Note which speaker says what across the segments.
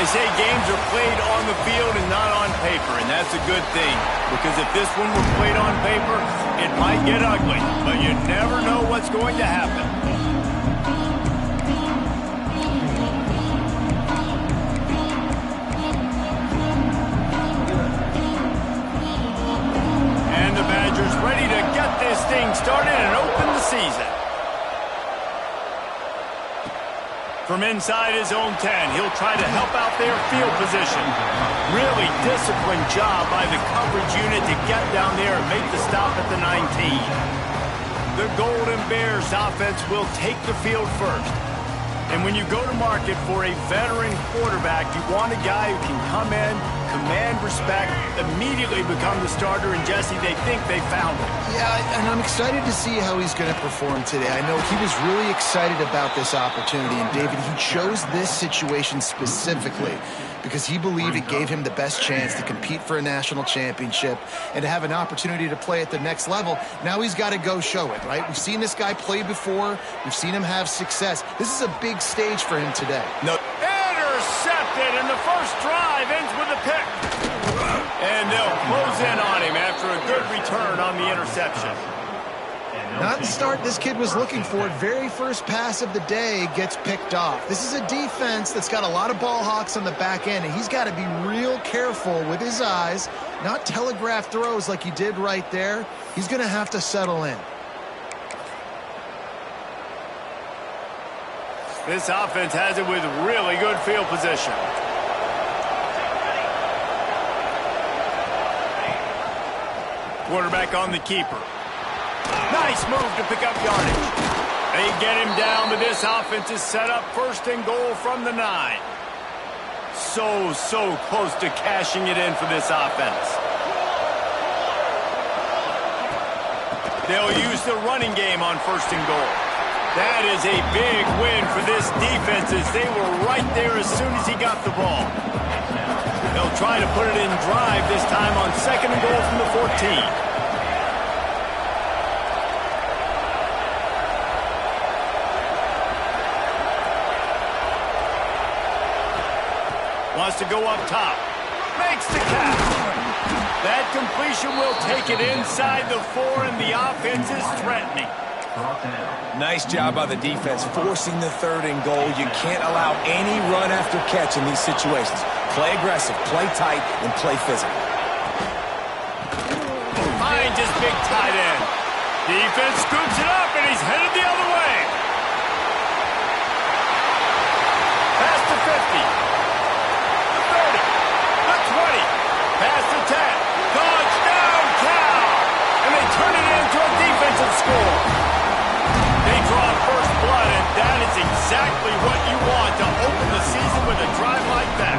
Speaker 1: They say games are played on the field and not on paper, and that's a good thing. Because if this one were played on paper, it might get ugly. But you never know what's going to happen. And the Badgers ready to get this thing started and open the season. From inside his own 10, he'll try to help out their field position. Really disciplined job by the coverage unit to get down there and make the stop at the 19. The Golden Bears offense will take the field first. And when you go to market for a veteran quarterback, you want a guy who can come in, command respect, immediately become the starter, and Jesse, they think they found him.
Speaker 2: Yeah, and I'm excited to see how he's going to perform today. I know he was really excited about this opportunity, and David, he chose this situation specifically because he believed it gave him the best chance to compete for a national championship and to have an opportunity to play at the next level. Now he's got to go show it, right? We've seen this guy play before. We've seen him have success. This is a big stage for him today.
Speaker 1: No. Intercepted, and the first drive ends with a pick. And they'll close in on him after a good return on the interception.
Speaker 2: Not the start this kid was looking for. Very first pass of the day gets picked off. This is a defense that's got a lot of ball hawks on the back end, and he's got to be real careful with his eyes, not telegraph throws like he did right there. He's going to have to settle in.
Speaker 1: This offense has it with really good field position. Quarterback on the keeper. Nice move to pick up yardage. They get him down, but this offense is set up first and goal from the 9. So close to cashing it in for this offense. They'll use the running game on first and goal. That is a big win for this defense as they were right there as soon as he got the ball. They'll try to put it in drive this time on second and goal from the 14. Wants to go up top. Makes the catch. That completion will take it inside the 4, and the offense is threatening.
Speaker 3: Nice job by the defense forcing the third and goal. You can't allow any run after catch in these situations. Play aggressive, play tight, and play physical.
Speaker 1: Finds his big tight end. Defense scoops it up, and he's headed the other way. Past the 50. The 30. The 20. Past the 10. Touchdown, Cal! And they turn it into a defensive score. They draw first blood, and that is exactly what you want to open the season with a drive like that.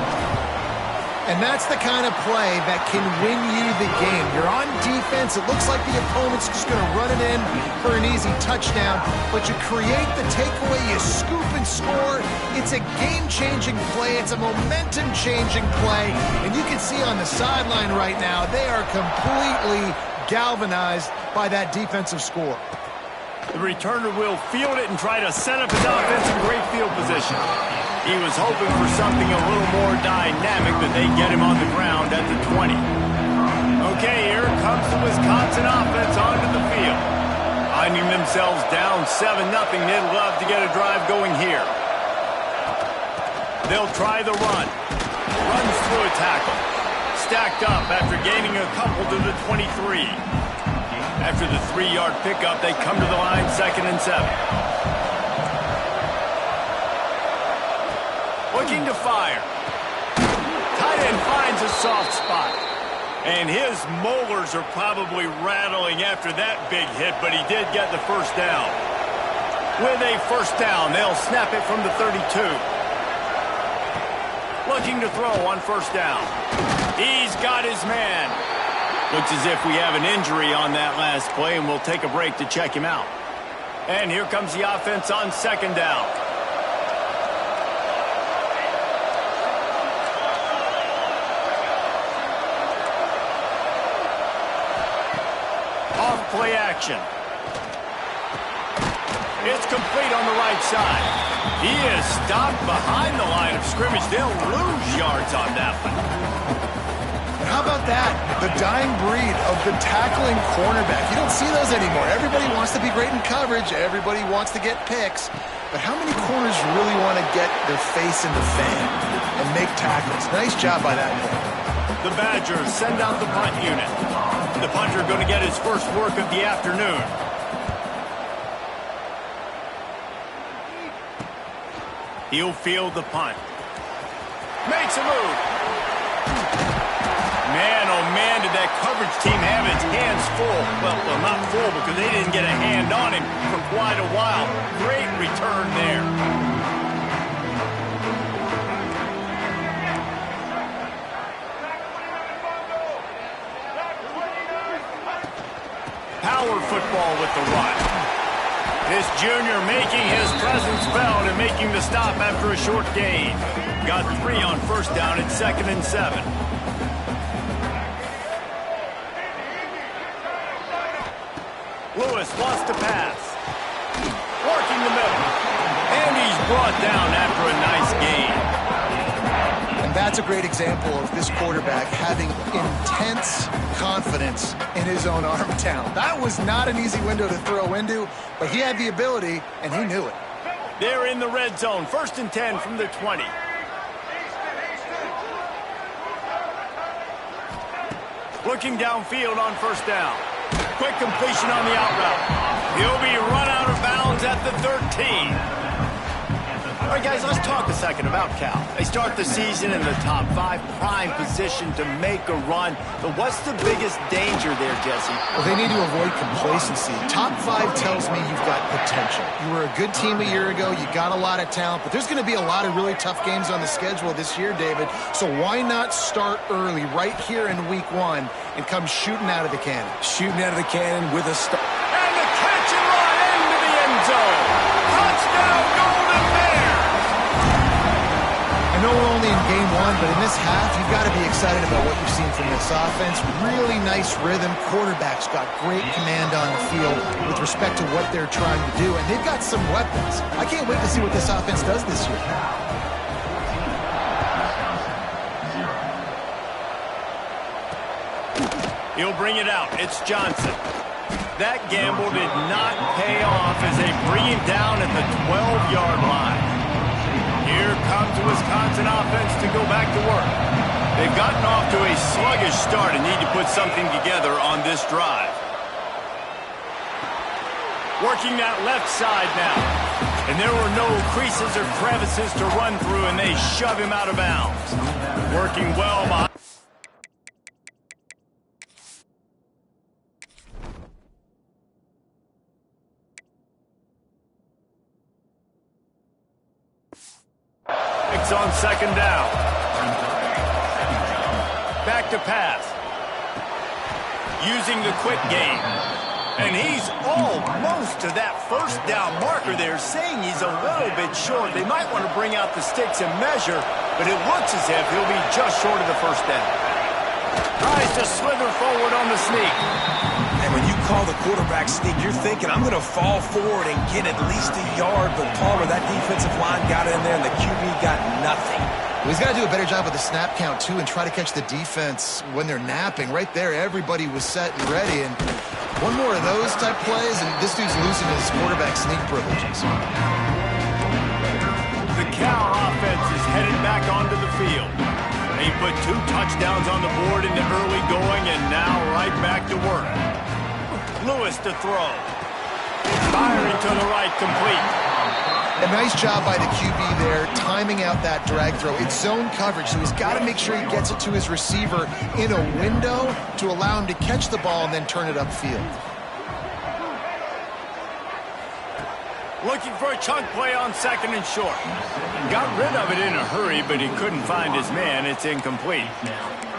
Speaker 2: And that's the kind of play that can win you the game. You're on defense. It looks like the opponent's just going to run it in for an easy touchdown, but you create the takeaway, you scoop and score. It's a game-changing play. It's a momentum-changing play. And you can see on the sideline right now, they are completely galvanized by that defensive score.
Speaker 1: The returner will field it and try to set up his offense in great field position. He was hoping for something a little more dynamic, but they get him on the ground at the 20. Okay, here comes the Wisconsin offense onto the field. Finding themselves down 7-0, they'd love to get a drive going here. They'll try the run. Runs through a tackle. Stacked up after gaining a couple to the 23. After the 3-yard pickup, they come to the line 2nd and 7. Looking to fire. Tight end finds a soft spot. And his molars are probably rattling after that big hit, but he did get the first down. With a first down, they'll snap it from the 32. Looking to throw on first down. He's got his man. Looks as if we have an injury on that last play, and we'll take a break to check him out. And here comes the offense on 2nd down. Off play action. It's complete on the right side. He is stopped behind the line of scrimmage. They'll lose yards on that one.
Speaker 2: How about that? The dying breed of the tackling cornerback. You don't see those anymore. Everybody wants to be great in coverage. Everybody wants to get picks. But how many corners really want to get their face in the fan and make tackles? Nice job by that one.
Speaker 1: The Badgers send out the punt unit. The punter going to get his first work of the afternoon. He'll field the punt. Makes a move. Man, oh man, did that coverage team have its hands full. Well, not full because they didn't get a hand on him for quite a while. Great return there. Power football with the run. This junior making his presence felt and making the stop after a short gain. Got 3 on first down at 2nd and 7. Lewis wants to pass. Working the middle. And he's brought down after a nice gain.
Speaker 2: And that's a great example of this quarterback having intense confidence in his own arm talent. That was not an easy window to throw into, but he had the ability, and he knew it.
Speaker 1: They're in the red zone. 1st and 10 from the 20. Looking downfield on first down. Quick completion on the out route. He'll be run out of bounds at the 13. All right, guys, let's talk a second about Cal. They start the season in the top 5, prime position to make a run. But what's the biggest danger there, Jesse?
Speaker 2: Well, they need to avoid complacency. Top 5 tells me you've got potential. You were a good team a year ago. You got a lot of talent. But there's going to be a lot of really tough games on the schedule this year, David. So why not start early right here in week 1 and come shooting out of the cannon?
Speaker 3: Shooting out of the cannon with a start.
Speaker 1: And the catch and run into the end zone. Touchdown, Golden Bears!
Speaker 2: I know we're only in game 1, but in this half, you've got to be excited about what you've seen from this offense. Really nice rhythm. Quarterback's got great command on the field with respect to what they're trying to do, and they've got some weapons. I can't wait to see what this offense does this year.
Speaker 1: He'll bring it out. It's Johnson. That gamble did not pay off as they bring him down at the 12-yard line. Here comes the Wisconsin offense to go back to work. They've gotten off to a sluggish start and need to put something together on this drive. Working that left side now. And there were no creases or crevices to run through, and they shove him out of bounds. Working well behind. On 2nd down. Back to pass. Using the quick game. And he's almost to that first down marker there, saying he's a little bit short. They might want to bring out the sticks and measure, but it looks as if he'll be just short of the first down. Tries to slither forward on the sneak.
Speaker 3: And when you call the quarterback sneak, you're thinking, I'm going to fall forward and get at least a yard. But Palmer, that defensive line got in there, and the QB got nothing.
Speaker 2: Well, he's got to do a better job with the snap count, too, and try to catch the defense when they're napping. Right there, everybody was set and ready. And one more of those type plays, and this dude's losing his quarterback sneak privileges.
Speaker 1: The Cal offense is headed back onto the field. They put 2 touchdowns on the board in the early going, and now right back to work. Lewis to throw. Firing to the right, complete.
Speaker 2: A nice job by the QB there, timing out that drag throw. It's zone coverage, so he's got to make sure he gets it to his receiver in a window to allow him to catch the ball and then turn it upfield.
Speaker 1: Looking for a chunk play on 2nd and short. Got rid of it in a hurry, but he couldn't find his man. It's incomplete.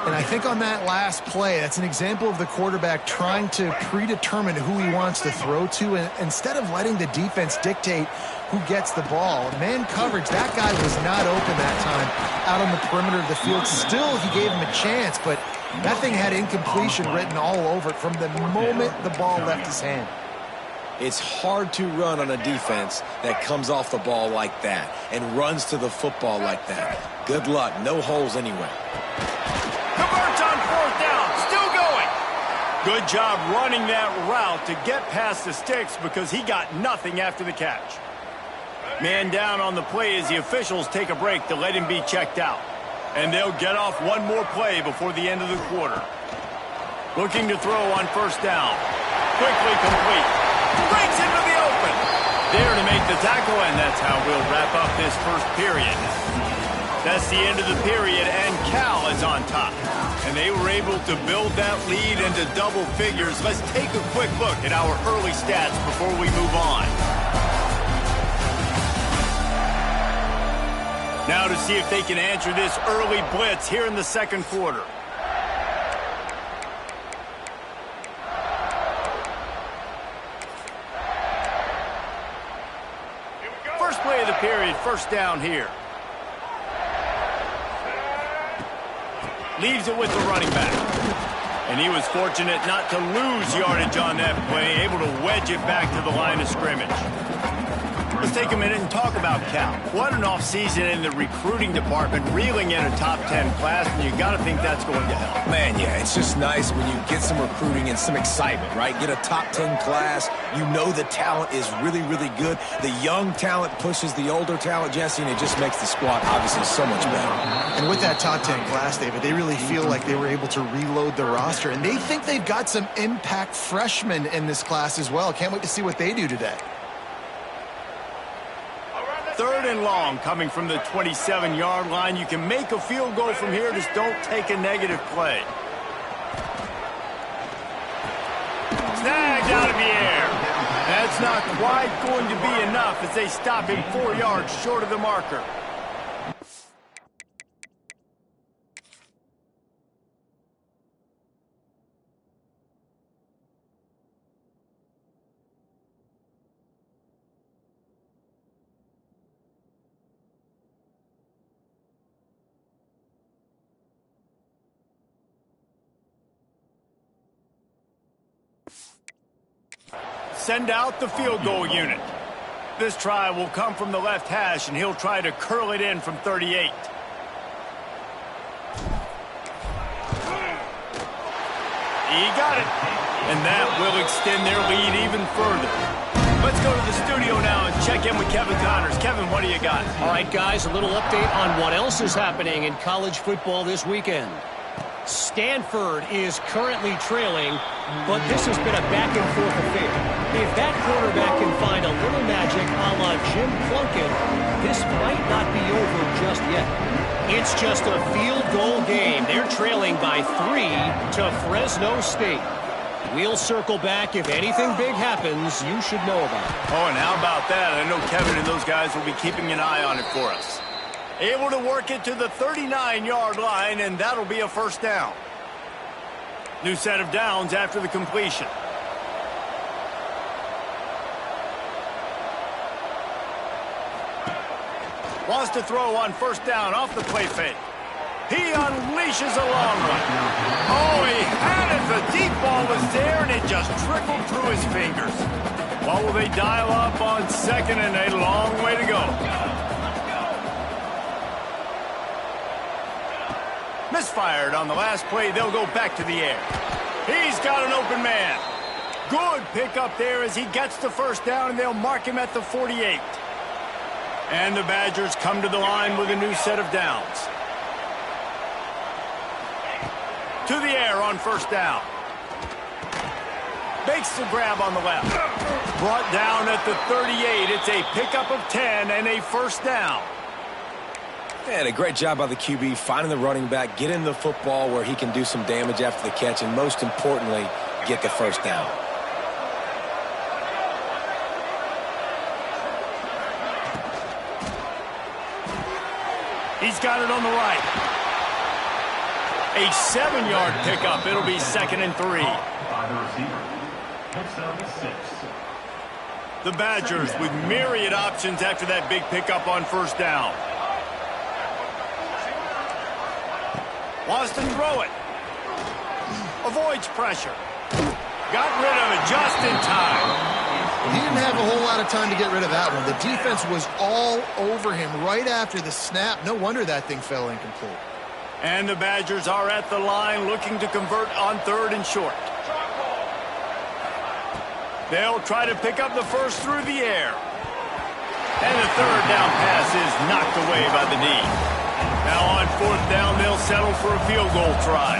Speaker 2: And I think on that last play, that's an example of the quarterback trying to predetermine who he wants to throw to, and instead of letting the defense dictate who gets the ball. Man coverage, that guy was not open that time out on the perimeter of the field. Still, he gave him a chance, but that thing had incompletion written all over it from the moment the ball left his hand.
Speaker 3: It's hard to run on a defense that comes off the ball like that and runs to the football like that. Good luck. No holes anyway.
Speaker 1: Converts on 4th down. Still going. Good job running that route to get past the sticks because he got nothing after the catch. Man down on the play as the officials take a break to let him be checked out. And they'll get off one more play before the end of the quarter. Looking to throw on 1st down. Quickly complete. Breaks into the open. There to make the tackle, and that's how we'll wrap up this first period. That's the end of the period, and Cal is on top. And they were able to build that lead into double figures. Let's take a quick look at our early stats before we move on. Now to see if they can answer this early blitz here in the second quarter. First play of the period, 1st down here. Leaves it with the running back. And he was fortunate not to lose yardage on that play, able to wedge it back to the line of scrimmage. Let's take a minute and talk about Cal. What an offseason in the recruiting department, reeling in a top 10 class, and you got to think that's going to help.
Speaker 3: Man, yeah, it's just nice when you get some recruiting and some excitement, right? Get a top 10 class. You know the talent is really, really good. The young talent pushes the older talent, Jesse, and it just makes the squad obviously so much better.
Speaker 2: And with that top 10 class, David, they really feel like they were able to reload the roster, and they think they've got some impact freshmen in this class as well. Can't wait to see what they do today.
Speaker 1: 3rd and long coming from the 27-yard line. You can make a field goal from here, just don't take a negative play. Snagged out of the air. That's not quite going to be enough as they stop him 4 yards short of the marker. Send out the field goal unit. This try will come from the left hash, and he'll try to curl it in from 38. He got it. And that will extend their lead even further. Let's go to the studio now and check in with Kevin Connors. Kevin, what do you got?
Speaker 4: All right, guys, a little update on what else is happening in college football this weekend. Stanford is currently trailing, but this has been a back-and-forth affair. If that quarterback can find a little magic a la Jim Plunkett, this might not be over just yet. It's just a field goal game. They're trailing by 3 to Fresno State. We'll circle back. If anything big happens, you should know about it.
Speaker 1: Oh, and how about that? I know Kevin and those guys will be keeping an eye on it for us. Able to work it to the 39-yard line, and that'll be a 1st down. New set of downs after the completion. Wants to throw on 1st down off the play fake. He unleashes a long one. Oh, he had it. The deep ball was there, and it just trickled through his fingers. What will they dial up on 2nd and a long way to go? Misfired on the last play. They'll go back to the air. He's got an open man. Good pickup there as he gets the 1st down, and they'll mark him at the 48. And the Badgers come to the line with a new set of downs. To the air on 1st down. Makes the grab on the left. Brought down at the 38. It's a pickup of 10 and a 1st down.
Speaker 3: And a great job by the QB, finding the running back, getting the football where he can do some damage after the catch, and most importantly, get the 1st down.
Speaker 1: He's got it on the right. A 7-yard pickup. It'll be 2nd and 3.
Speaker 5: By the receiver. Touchdown 6.
Speaker 1: The Badgers with myriad options after that big pickup on 1st down. Wants to throw it. Avoids pressure. Got rid of it just in time.
Speaker 2: He didn't have a whole lot of time to get rid of that one. The defense was all over him right after the snap. No wonder that thing fell incomplete.
Speaker 1: And the Badgers are at the line looking to convert on 3rd and short. They'll try to pick up the first through the air. And the 3rd down pass is knocked away by the knee. Now on 4th down, they'll settle for a field goal try.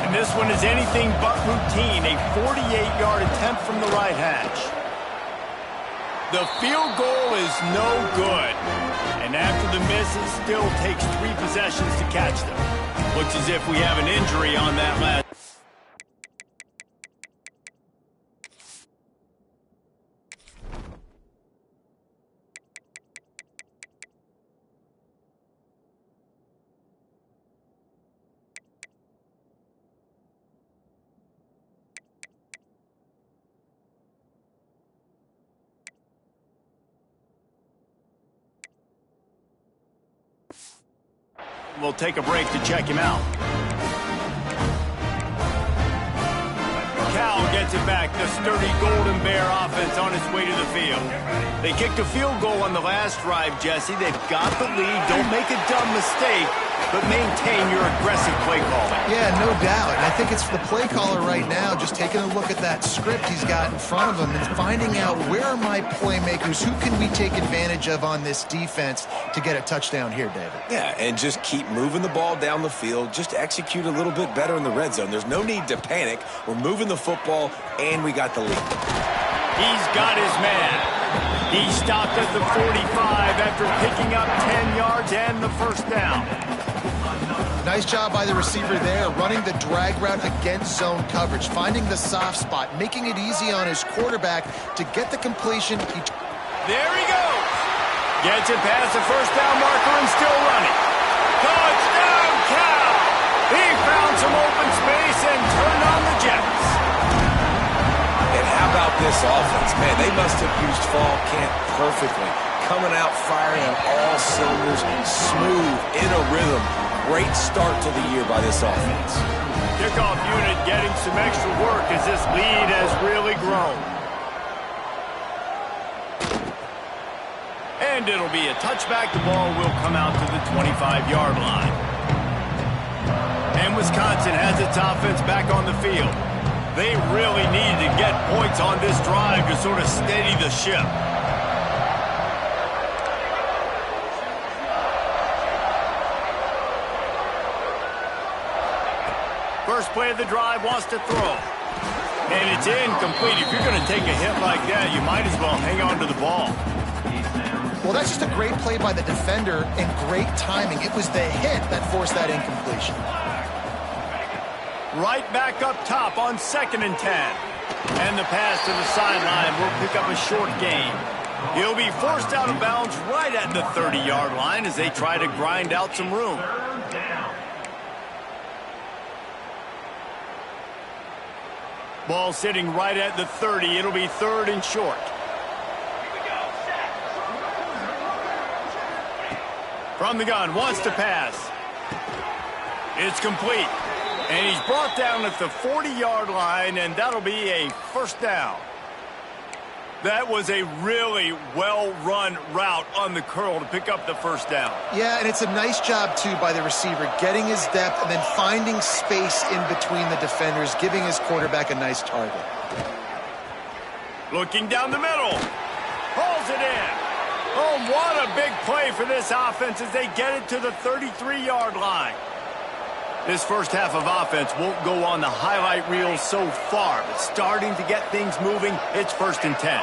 Speaker 1: And this one is anything but routine, a 48-yard attempt from the right hash. The field goal is no good. And after the miss, it still takes 3 possessions to catch them. Looks as if we have an injury on that last. We'll take a break to check him out. Cal gets it back. The sturdy Golden Bear offense on its way to the field. They kicked a field goal on the last drive, Jesse. They've got the lead. Don't make a dumb mistake, but maintain your aggressive play calling.
Speaker 2: Yeah, no doubt. And I think it's the play caller right now just taking a look at that script he's got in front of him and finding out where are my playmakers, who can we take advantage of on this defense to get a touchdown here, David.
Speaker 3: Yeah, and just keep moving the ball down the field. Just execute a little bit better in the red zone. There's no need to panic. We're moving the football, and we got the lead.
Speaker 1: He's got his man. He stopped at the 45 after picking up 10 yards and the first down.
Speaker 2: Nice job by the receiver there, running the drag route against zone coverage, finding the soft spot, making it easy on his quarterback to get the completion.
Speaker 1: There he goes. Gets it past the first down marker and still running. Touchdown, Cal! He found some open space and turned on the Jets.
Speaker 3: And how about this offense? Man, they must have used fall camp perfectly. Coming out firing on all cylinders, smooth, in a rhythm. Great start to the year by this offense.
Speaker 1: Kickoff unit getting some extra work as this lead has really grown. And it'll be a touchback. The ball will come out to the 25-yard line. And Wisconsin has its offense back on the field. They really needed to get points on this drive to sort of steady the ship. First play of the drive, wants to throw. And it's incomplete. If you're going to take a hit like that, you might as well hang on to the ball.
Speaker 2: Well, that's just a great play by the defender and great timing. It was the hit that forced that incompletion.
Speaker 1: Right back up top on 2nd and 10. And the pass to the sideline will pick up a short gain. He'll be forced out of bounds right at the 30-yard line as they try to grind out some room. Ball sitting right at the 30. It'll be 3rd and short. From the gun, wants to pass. It's complete. And he's brought down at the 40-yard line, and that'll be a first down. That was a really well-run route on the curl to pick up the first down.
Speaker 2: Yeah, and it's a nice job, too, by the receiver, getting his depth and then finding space in between the defenders, giving his quarterback a nice target.
Speaker 1: Looking down the middle. Pulls it in. Oh, what a big play for this offense as they get it to the 33-yard line. This first half of offense won't go on the highlight reel so far, but starting to get things moving, it's 1st and 10.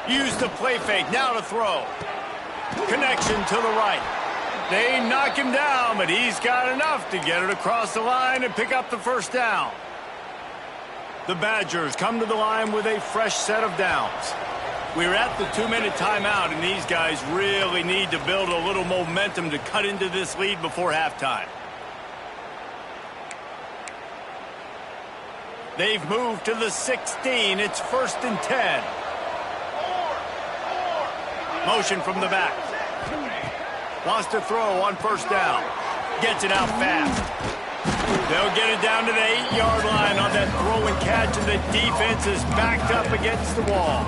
Speaker 1: Use the play fake, now to throw. Connection to the right. They knock him down, but he's got enough to get it across the line and pick up the first down. The Badgers come to the line with a fresh set of downs. We're at the 2-minute timeout, and these guys really need to build a little momentum to cut into this lead before halftime. They've moved to the 16. It's 1st and 10. Motion from the back. Wants to throw on 1st down. Gets it out fast. They'll get it down to the 8-yard line on that throw and catch, and the defense is backed up against the wall.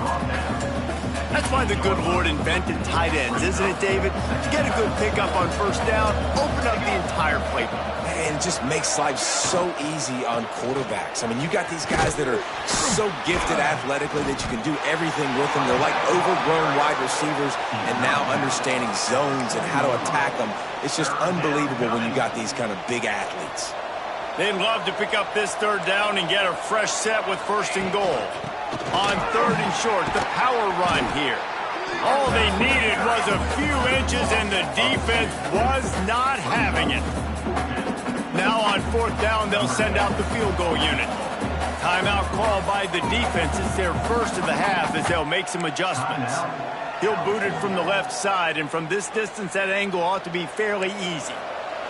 Speaker 1: That's why the good Lord invented tight ends, isn't it, David? To get a good pickup on first down, open up the entire playbook.
Speaker 3: And it just makes life so easy on quarterbacks. I mean, you got these guys that are so gifted athletically that you can do everything with them. They're like overgrown wide receivers, and now understanding zones and how to attack them. It's just unbelievable when you got these kind of big athletes.
Speaker 1: They'd love to pick up this third down and get a fresh set with first and goal. On third and short, the power run here. All they needed was a few inches, and the defense was not having it. Now on fourth down, they'll send out the field goal unit. Timeout called by the defense. It's their first of the half as they'll make some adjustments. He'll boot it from the left side, and from this distance, that angle ought to be fairly easy.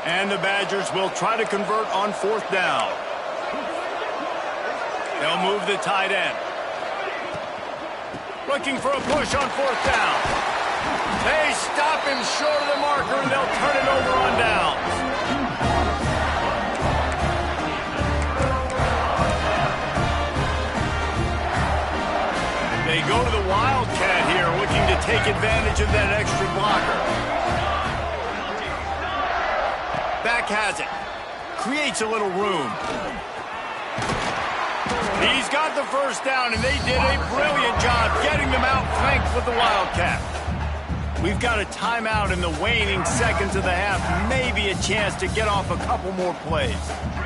Speaker 1: And the Badgers will try to convert on fourth down. They'll move the tight end. Looking for a push on fourth down. They stop him short of the marker, and they'll turn it over on downs. They go to the Wildcat here, looking to take advantage of that extra blocker. Back has it. Creates a little room. He's got the first down, and they did a brilliant job getting them out flanked with the Wildcat. We've got a timeout in the waning seconds of the half, maybe a chance to get off a couple more plays.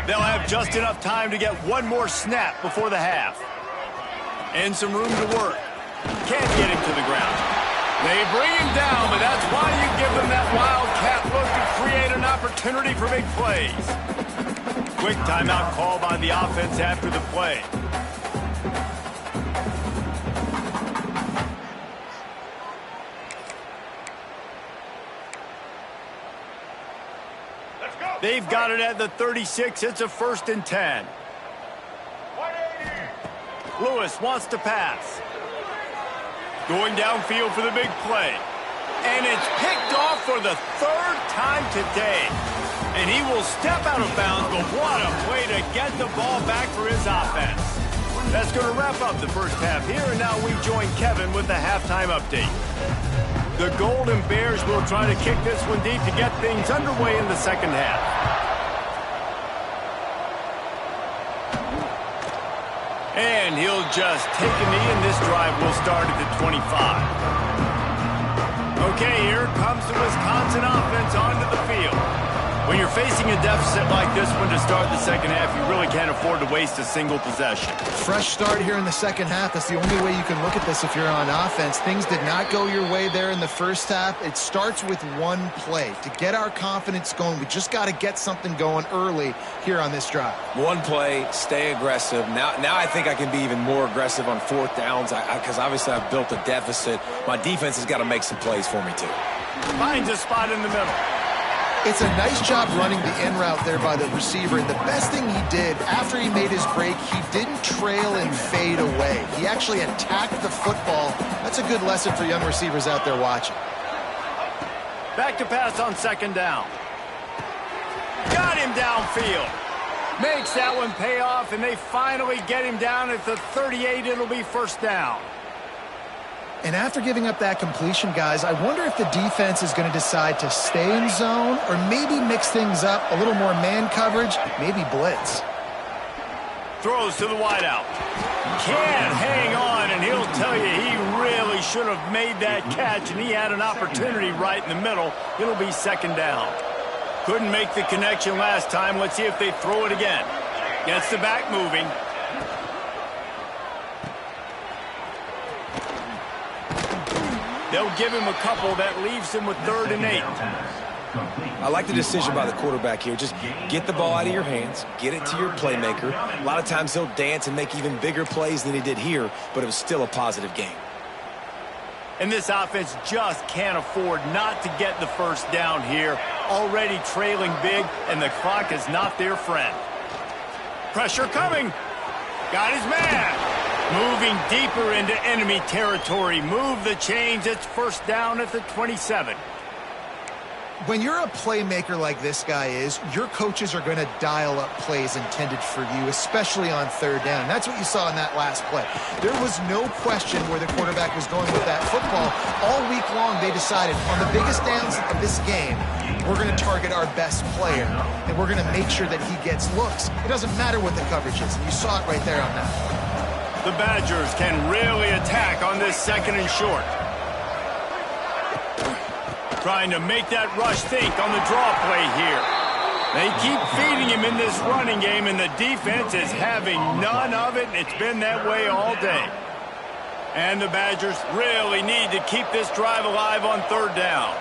Speaker 1: They'll have just enough time to get one more snap before the half. And some room to work. Can't get him to the ground. They bring him down, but that's why you give them that Wildcat look to create an opportunity for big plays. Quick timeout call by the offense after the play. They've got it at the 36. It's a 1st and 10. Lewis wants to pass. Going downfield for the big play. And it's picked off for the 3rd time today. And he will step out of bounds, but what a play to get the ball back for his offense. That's going to wrap up the first half here, and now we join Kevin with the halftime update. The Golden Bears will try to kick this one deep to get things underway in the second half. And he'll just take a knee, and this drive will start at the 25. Okay, here comes the Wisconsin offense onto the field. When you're facing a deficit like this one to start the second half, you really can't afford to waste a single possession.
Speaker 2: Fresh start here in the second half. That's the only way you can look at this if you're on offense. Things did not go your way there in the first half. It starts with one play. To get our confidence going, we just got to get something going early here on this drive. One
Speaker 3: play, stay aggressive. Now I think I can be even more aggressive on fourth downs because obviously I've built a deficit. My defense has got to make some plays for me too.
Speaker 1: Finds a spot in the middle.
Speaker 2: It's a nice job running the in route there by the receiver. And the best thing he did after he made his break, he didn't trail and fade away. He actually attacked the football. That's a good lesson for young receivers out there watching.
Speaker 1: Back to pass on second down. Got him downfield. Makes that one pay off, and they finally get him down at the 38. It'll be first down.
Speaker 2: And after giving up that completion, guys, I wonder if the defense is going to decide to stay in zone or maybe mix things up, a little more man coverage, maybe blitz.
Speaker 1: Throws to the wideout. Can't hang on, and he'll tell you he really should have made that catch, and he had an opportunity right in the middle. It'll be second down. Couldn't make the connection last time. Let's see if they throw it again. Gets the back moving. They'll give him a couple. That leaves him with 3rd and 8.
Speaker 3: I like the decision by the quarterback here. Just get the ball out of your hands, get it to your playmaker. A lot of times he'll dance and make even bigger plays than he did here, but it was still a positive game.
Speaker 1: And this offense just can't afford not to get the first down here. Already trailing big, and the clock is not their friend. Pressure coming. Got his man. Moving deeper into enemy territory. Move the chains. It's first down at the 27.
Speaker 2: When you're a playmaker like this guy is, your coaches are going to dial up plays intended for you, especially on third down. That's what you saw in that last play. There was no question where the quarterback was going with that football. All week long, they decided on the biggest downs of this game, we're going to target our best player, and we're going to make sure that he gets looks. It doesn't matter what the coverage is, and you saw it right there on that.
Speaker 1: The Badgers can really attack on this 2nd and short. Trying to make that rush think on the draw play here. They keep feeding him in this running game, and the defense is having none of it, and it's been that way all day. And the Badgers really need to keep this drive alive on third down.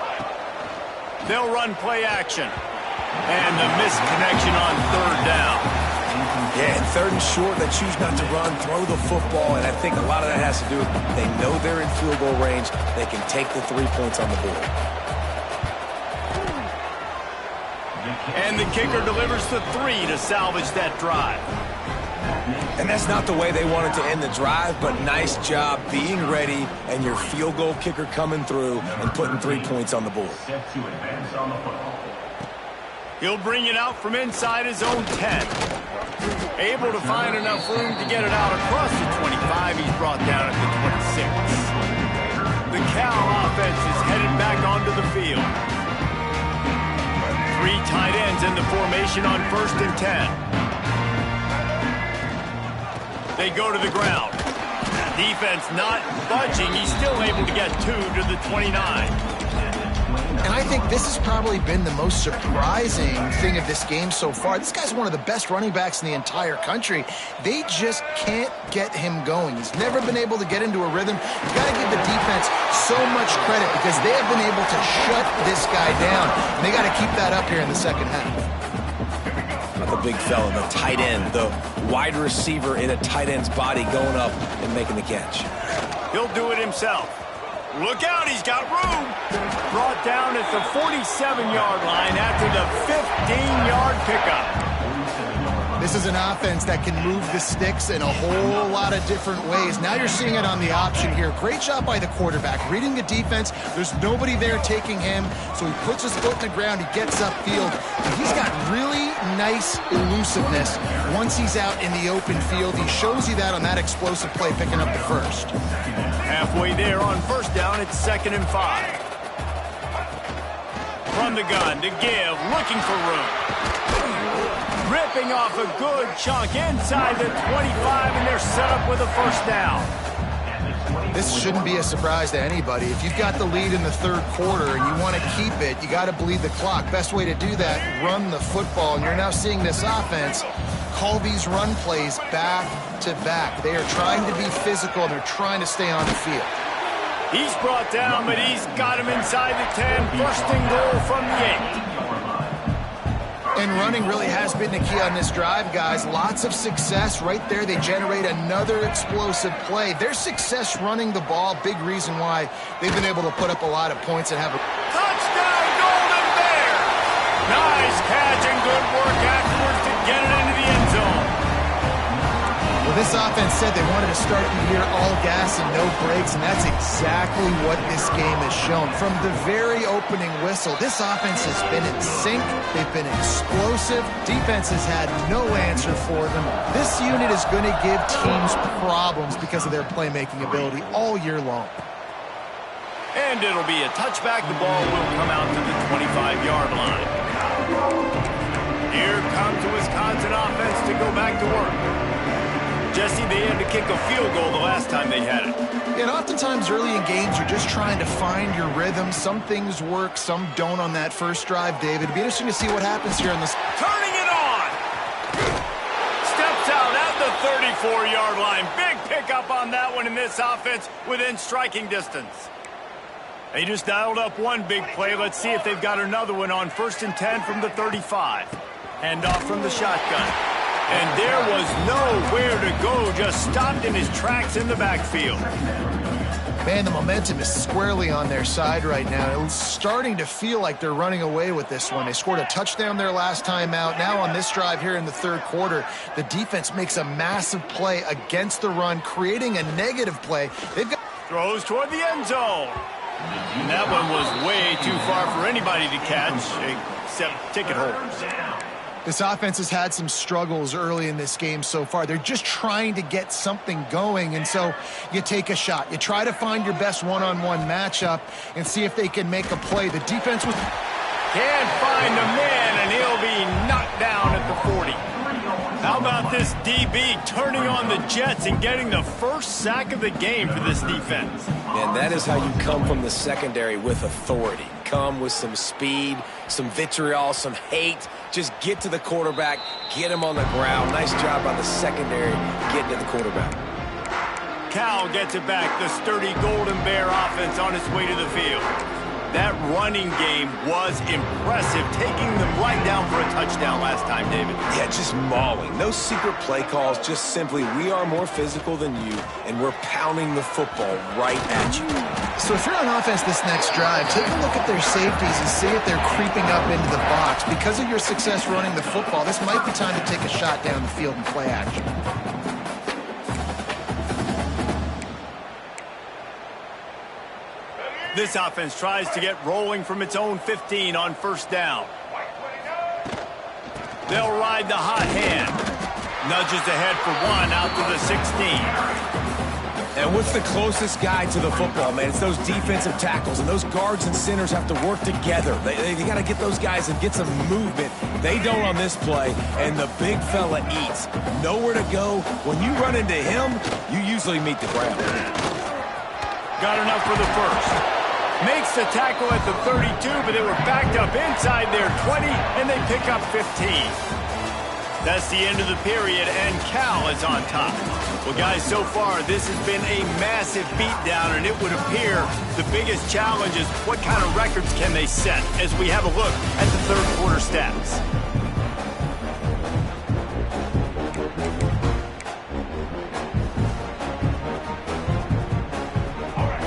Speaker 1: They'll run play action. And the misconnection on third down.
Speaker 3: Yeah, and 3rd and short, they choose not to run, throw the football, and I think a lot of that has to do with they know they're in field goal range. They can take the 3 points on the board.
Speaker 1: And the kicker delivers the 3 to salvage that drive.
Speaker 3: And that's not the way they wanted to end the drive, but nice job being ready and your field goal kicker coming through and putting 3 points on the board.
Speaker 5: Set to advance on the football.
Speaker 1: He'll bring it out from inside his own 10. Able to find enough room to get it out across the 25. He's brought down at the 26. The Cal offense is headed back onto the field. 3 tight ends in the formation on 1st and 10. They go to the ground. Defense not budging. He's still able to get 2 to the 29.
Speaker 2: And I think this has probably been the most surprising thing of this game so far. This guy's one of the best running backs in the entire country. They just can't get him going. He's never been able to get into a rhythm. You've got to give the defense so much credit because they have been able to shut this guy down. And they got to keep that up here in the second half.
Speaker 3: Not the big fella, the tight end, the wide receiver in a tight end's body going up and making the catch.
Speaker 1: He'll do it himself. Look out, he's got room. Brought down at the 47-yard line after the 15-yard pickup.
Speaker 2: This is an offense that can move the sticks in a whole lot of different ways. Now you're seeing it on the option here. Great job by the quarterback. Reading the defense, there's nobody there taking him, so he puts his foot in the ground, he gets upfield. And he's got really nice elusiveness once he's out in the open field. He shows you that on that explosive play, picking up the first.
Speaker 1: Halfway there on 1st down, it's 2nd and 5. From the gun to give, looking for room. Ripping off a good chunk inside the 25, and they're set up with a 1st down.
Speaker 2: This shouldn't be a surprise to anybody. If you've got the lead in the 3rd quarter and you want to keep it, you got to bleed the clock. Best way to do that, run the football. And you're now seeing this offense call these run plays back to back. They are trying to be physical, and they're trying to stay on the field.
Speaker 1: He's brought down, but he's got him inside the 10. 1st and goal from the 8.
Speaker 2: And running really has been the key on this drive, guys. Lots of success right there. They generate another explosive play. Their success running the ball, big reason why they've been able to put up a lot of points and have a
Speaker 1: Touchdown, Golden Bear! Nice catch and good work afterwards to get it into the end zone.
Speaker 2: Well, this offense said they wanted to start the year all gas and no brakes, and that's exactly what this game has shown. From the very opening whistle, this offense has been in sync. They've been explosive. Defense has had no answer for them. This unit is going to give teams problems because of their playmaking ability all year long.
Speaker 1: And it'll be a touchback. The ball will come out to the 25-yard line. Here comes the Wisconsin offense to go back to work. Jesse, they had to kick a field goal the last time they had it.
Speaker 2: And oftentimes early in games, you're just trying to find your rhythm. Some things work, some don't on that first drive, David. It'd be interesting to see what happens here on this.
Speaker 1: Turning it on! Steps out at the 34-yard line. Big pickup on that one in this offense within striking distance. They just dialed up one big play. Let's see if they've got another one on 1st and 10 from the 35. Hand off from the shotgun. And there was nowhere to go, just stopped in his tracks in the backfield.
Speaker 2: Man, the momentum is squarely on their side right now. It's starting to feel like they're running away with this one. They scored a touchdown their last time out. Now on this drive here in the 3rd quarter, the defense makes a massive play against the run, creating a negative play. They've got
Speaker 1: throws toward the end zone. And that one was way too far for anybody to catch, except ticket holders.
Speaker 2: This offense has had some struggles early in this game so far. They're just trying to get something going, and so you take a shot. You try to find your best one-on-one matchup and see if they can make a play. The defense was...
Speaker 1: Can't find the man, and he'll be knocked down at the 40. How about this DB turning on the Jets and getting the first sack of the game for this defense?
Speaker 3: And that is how you come from the secondary with authority. Come with some speed, some vitriol, some hate. Just get to the quarterback, get him on the ground. Nice job by the secondary getting to the quarterback.
Speaker 1: Cal gets it back. The sturdy Golden Bear offense on its way to the field. That running game was impressive, taking them right down for a touchdown last time, David.
Speaker 3: Yeah, just mauling. No secret play calls, just simply we are more physical than you, and we're pounding the football right at you.
Speaker 2: So if you're on offense this next drive, take a look at their safeties and see if they're creeping up into the box. Because of your success running the football, this might be time to take a shot down the field and play action.
Speaker 1: This offense tries to get rolling from its own 15 on first down. They'll ride the hot hand. Nudges ahead for one out to the 16.
Speaker 3: And what's the closest guy to the football, man? It's those defensive tackles, and those guards and centers have to work together. They got to get those guys and get some movement. They don't on this play, and the big fella eats. Nowhere to go. When you run into him, you usually meet the ground.
Speaker 1: Got enough for the first. Makes the tackle at the 32, but they were backed up inside their 20, and they pick up 15. That's the end of the period, and Cal is on top. Well, guys, so far, this has been a massive beatdown, and it would appear the biggest challenge is what kind of records can they set as we have a look at the third quarter stats.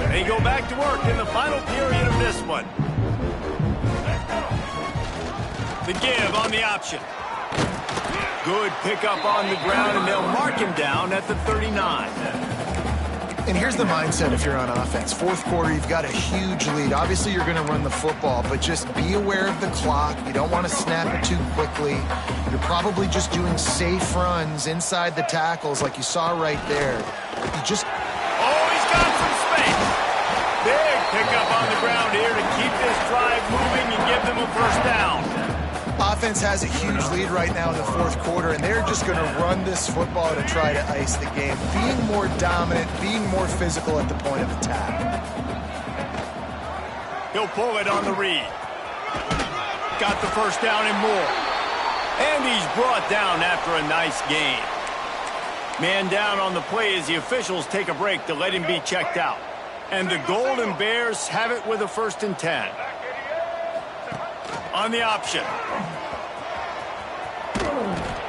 Speaker 1: They go back to work in the final period of this one. The give on the option. Good pickup on the ground, and they'll mark him down at the 39.
Speaker 2: And here's the mindset if you're on offense. Fourth quarter, you've got a huge lead. Obviously, you're going to run the football, but just be aware of the clock. You don't want to snap it too quickly. You're probably just doing safe runs inside the tackles like you saw right there. You just...
Speaker 1: Oh, he's got some space. Big pickup on the ground here to keep this drive moving and give them a first down.
Speaker 2: Offense has a huge lead right now in the fourth quarter, and they're just going to run this football to try to ice the game. Being more dominant, being more physical at the point of attack.
Speaker 1: He'll pull it on the read. Got the first down and more. And he's brought down after a nice gain. Man down on the play as the officials take a break to let him be checked out. And the Golden Bears have it with a 1st and 10. On the option.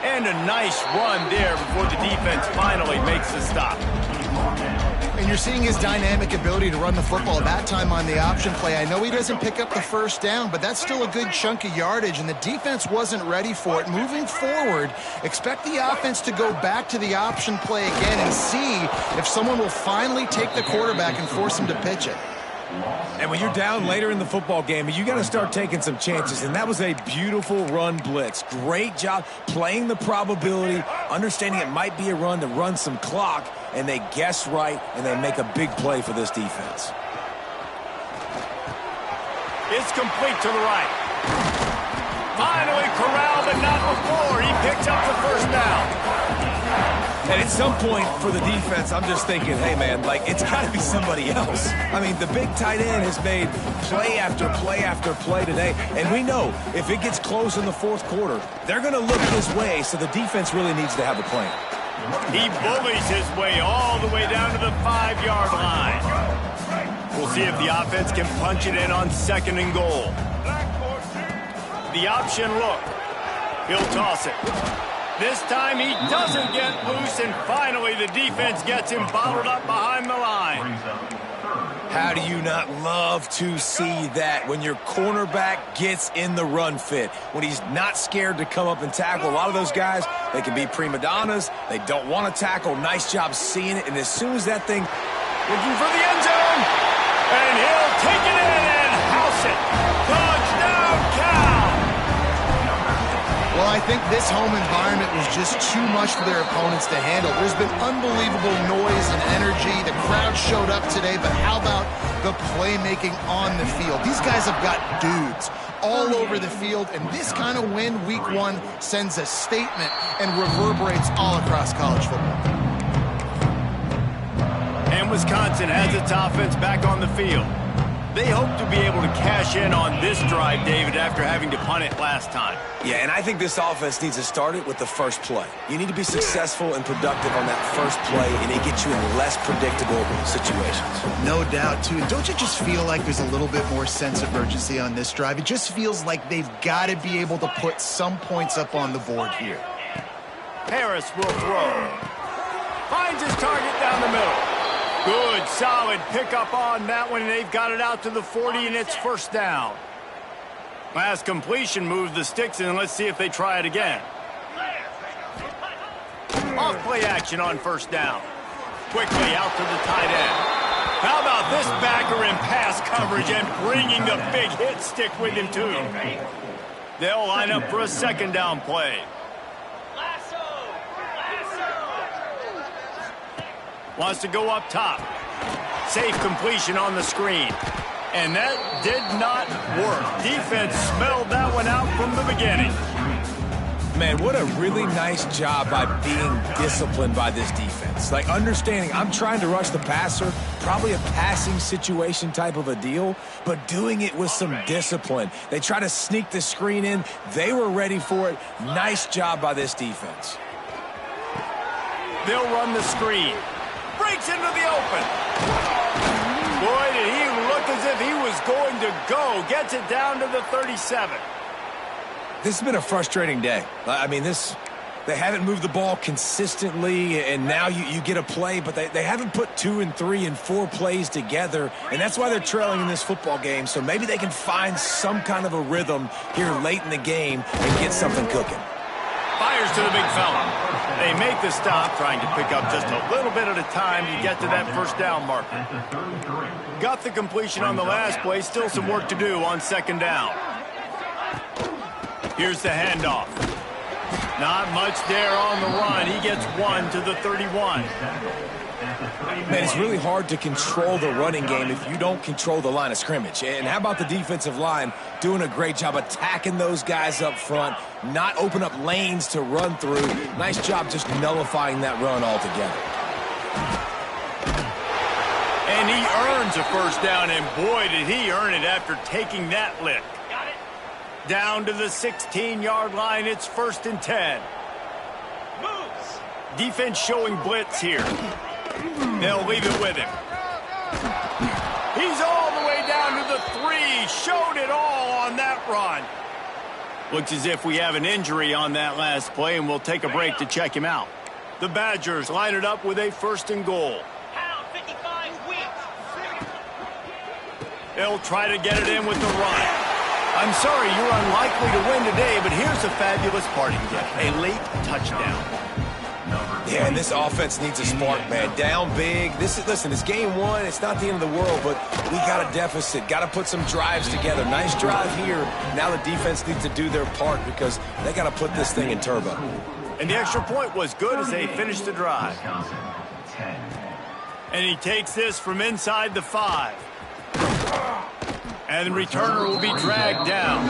Speaker 1: And a nice run there before the defense finally makes the stop.
Speaker 2: And you're seeing his dynamic ability to run the football that time on the option play. I know he doesn't pick up the first down, but that's still a good chunk of yardage, and the defense wasn't ready for it. Moving forward, expect the offense to go back to the option play again and see if someone will finally take the quarterback and force him to pitch it.
Speaker 3: And when you're down later in the football game, you got to start taking some chances. And that was a beautiful run blitz. Great job playing the probability, understanding it might be a run to run some clock, and they guess right, and they make a big play for this defense.
Speaker 1: It's complete to the right. Finally corralled, but not before. He picks up the first down.
Speaker 3: And at some point for the defense, I'm just thinking, hey, man, like, it's got to be somebody else. I mean, the big tight end has made play after play after play today. And we know if it gets close in the fourth quarter, they're going to look his way, so the defense really needs to have a plan.
Speaker 1: He bullies his way all the way down to the 5-yard line. We'll see if the offense can punch it in on 2nd and goal. The option look. He'll toss it. This time he doesn't get loose, and finally the defense gets him bottled up behind the line.
Speaker 3: How do you not love to see that when your cornerback gets in the run fit? When he's not scared to come up and tackle. A lot of those guys, they can be prima donnas. They don't want to tackle. Nice job seeing it. And as soon as that thing, looking for the end zone.
Speaker 1: And he'll take it in and house it. Touchdown, Cal!
Speaker 2: Well, I think this home environment was just too much for their opponents to handle. There's been unbelievable noise and energy. The crowd showed up today, but how about the playmaking on the field? These guys have got dudes all over the field, and this kind of win week one sends a statement and reverberates all across college football.
Speaker 1: And Wisconsin has its offense back on the field. They hope to be able to cash in on this drive, David, after having to punt it last time.
Speaker 3: Yeah, and I think this offense needs to start it with the first play. You need to be successful and productive on that first play, and it gets you in less predictable situations.
Speaker 2: No doubt, too. Don't you just feel like there's a little bit more sense of urgency on this drive? It just feels like they've got to be able to put some points up on the board here.
Speaker 1: Harris will throw. Finds his target down the middle. Good, solid pickup on that one, and they've got it out to the 40, and it's first down. Last completion moves the sticks, and let's see if they try it again. Off play action on first down. Quickly out to the tight end. How about this backer in pass coverage and bringing the big hit stick with him, too. They'll line up for a second down play. Wants to go up top. Safe completion on the screen. And that did not work. Defense smelled that one out from the beginning.
Speaker 3: Man, what a really nice job by being disciplined by this defense. Like, understanding I'm trying to rush the passer, probably a passing situation type of a deal, but doing it with some discipline. They try to sneak the screen in. They were ready for it. Nice job by this defense.
Speaker 1: They'll run the screen. Breaks into the open. Boy, did he look as if he was going to go. Gets it down to the 37.
Speaker 3: This has been a frustrating day. I mean, they haven't moved the ball consistently, and now you get a play, but they haven't put 2 and 3 and 4 plays together, and that's why they're trailing in this football game. So maybe they can find some kind of a rhythm here late in the game and get something cooking.
Speaker 1: Fires to the big fella. They make the stop, trying to pick up just a little bit at a time to get to that first down marker. Got the completion on the last play. Still some work to do on second down. Here's the handoff. Not much there on the run. He gets one to the 31.
Speaker 3: Man, it's really hard to control the running game if you don't control the line of scrimmage. And how about the defensive line doing a great job attacking those guys up front, not open up lanes to run through. Nice job just nullifying that run altogether.
Speaker 1: And he earns a first down, and boy, did he earn it after taking that lick. Down to the 16-yard line, it's 1st and 10. Moves. Defense showing blitz here. They'll leave it with him. He's all the way down to the 3. Showed it all on that run. Looks as if we have an injury on that last play, and we'll take a break to check him out. The Badgers line it up with a 1st and goal. They'll try to get it in with the run. I'm sorry, you're unlikely to win today, but here's a fabulous parting gift, a late touchdown.
Speaker 3: Yeah, and this offense needs a spark, man. Down big. Listen, it's game one. It's not the end of the world, but we got a deficit. Got to put some drives together. Nice drive here. Now the defense needs to do their part because they got to put this thing in turbo.
Speaker 1: And the extra point was good as they finished the drive. And he takes this from inside the 5. And the returner will be dragged down.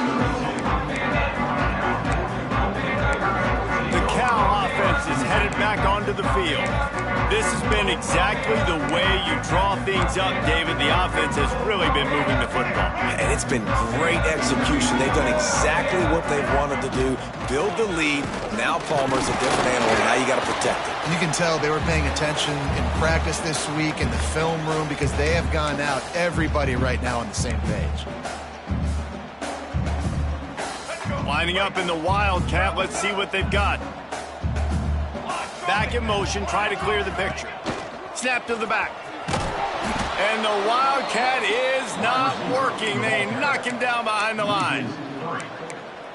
Speaker 1: The Cal offense is headed back onto the field. This has been exactly the way you draw things up, David. The offense has really been moving the football.
Speaker 3: And it's been great execution. They've done exactly what they've wanted to do. Build the lead. Now Palmer's a different animal. Now you got to protect it.
Speaker 2: You can tell they were paying attention in practice this week in the film room because they have gone out, everybody right now on the same page.
Speaker 1: Lining up in the Wildcat. Let's see what they've got. Back in motion. Try to clear the picture. Snap to the back. And the Wildcat is not working. They knock him down behind the line.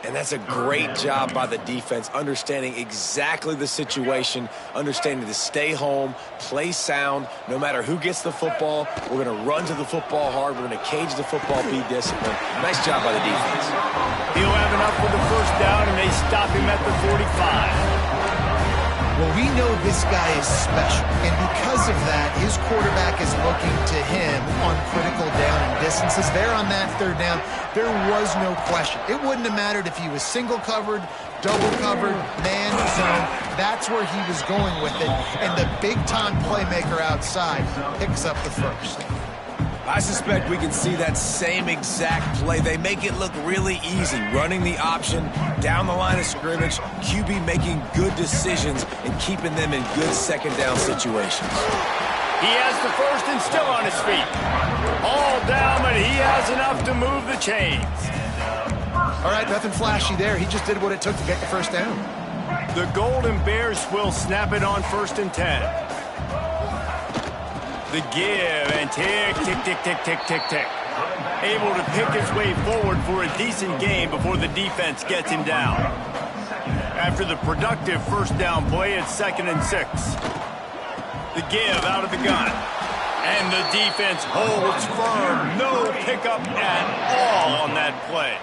Speaker 3: And that's a great job by the defense, understanding exactly the situation, understanding to stay home, play sound. No matter who gets the football, we're going to run to the football hard. We're going to cage the football, be disciplined. Nice job by the defense.
Speaker 1: He'll have enough for the first down, and they stop him at the 45.
Speaker 2: Well, we know this guy is special, and because of that, his quarterback is looking to him on critical down and distances. There on that third down, there was no question. It wouldn't have mattered if he was single covered, double covered, man zone. That's where he was going with it, and the big-time playmaker outside picks up the first.
Speaker 3: I suspect we can see that same exact play. They make it look really easy, running the option down the line of scrimmage, QB making good decisions and keeping them in good second down situations.
Speaker 1: He has the first and still on his feet. All down, but he has enough to move the chains.
Speaker 2: All right, nothing flashy there. He just did what it took to get the first down.
Speaker 1: The Golden Bears will snap it on 1st and 10. The give, and tick, tick, tick, tick, tick, tick, tick. Able to pick his way forward for a decent game before the defense gets him down. After the productive first down play, it's 2nd and 6. The give out of the gun. And the defense holds firm. No pickup at all on that play.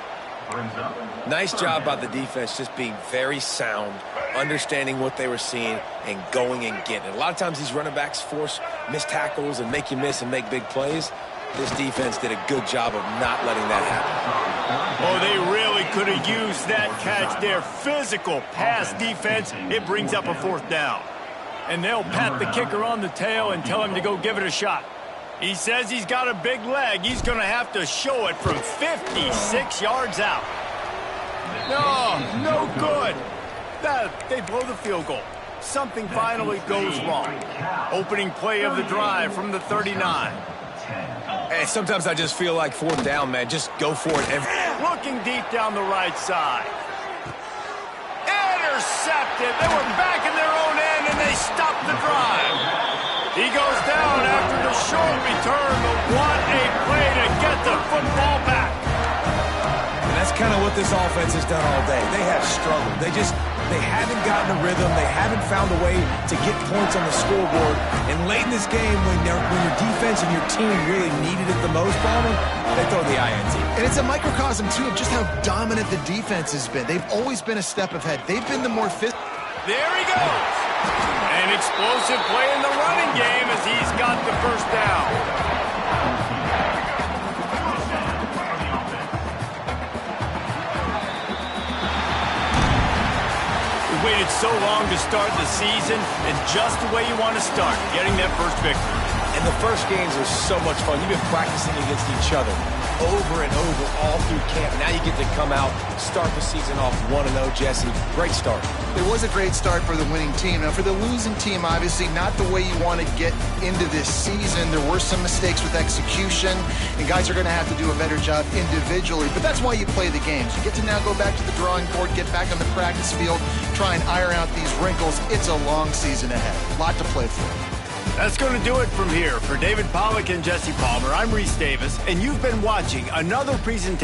Speaker 3: Nice job by the defense, just being very sound, understanding what they were seeing, and going and getting it. A lot of times these running backs force missed tackles and make you miss and make big plays. This defense did a good job of not letting that happen.
Speaker 1: Oh, they really could have used that catch there. Physical pass defense. It brings up a 4th down. And they'll pat the kicker on the tail and tell him to go give it a shot. He says he's got a big leg. He's going to have to show it from 56 yards out. No good. They blow the field goal. Something finally goes wrong. Opening play of the drive from the 39.
Speaker 3: Hey, sometimes I just feel like 4th down, man. Just go for it.
Speaker 1: Looking deep down the right side. Intercepted. They were back in their own end, and they stopped the drive. He goes down after the short return, but what a play to get the football back.
Speaker 3: And that's kind of what this offense has done all day. They have struggled. They haven't gotten a rhythm. They haven't found a way to get points on the scoreboard. And late in this game, when your defense and your team really needed it the most, Ballman, they throw the INT.
Speaker 2: And it's a microcosm, too, of just how dominant the defense has been. They've always been a step ahead. They've been the more physical.
Speaker 1: There he goes. An explosive play in the running game as he's got the first down. We waited so long to start the season, and just the way you want to start, getting that first victory.
Speaker 3: And the first games are so much fun. You've been practicing against each other over and over all through camp. Now you get to come out, start the season off 1-0, Jesse. Great start.
Speaker 2: It was a great start for the winning team. Now, for the losing team, obviously not the way you want to get into this season. There were some mistakes with execution, and guys are going to have to do a better job individually. But that's why you play the games. You get to now go back to the drawing board, get back on the practice field, try and iron out these wrinkles. It's a long season ahead. A lot to play for.
Speaker 1: That's going to do it from here. For David Pollack and Jesse Palmer, I'm Reese Davis, and you've been watching another presentation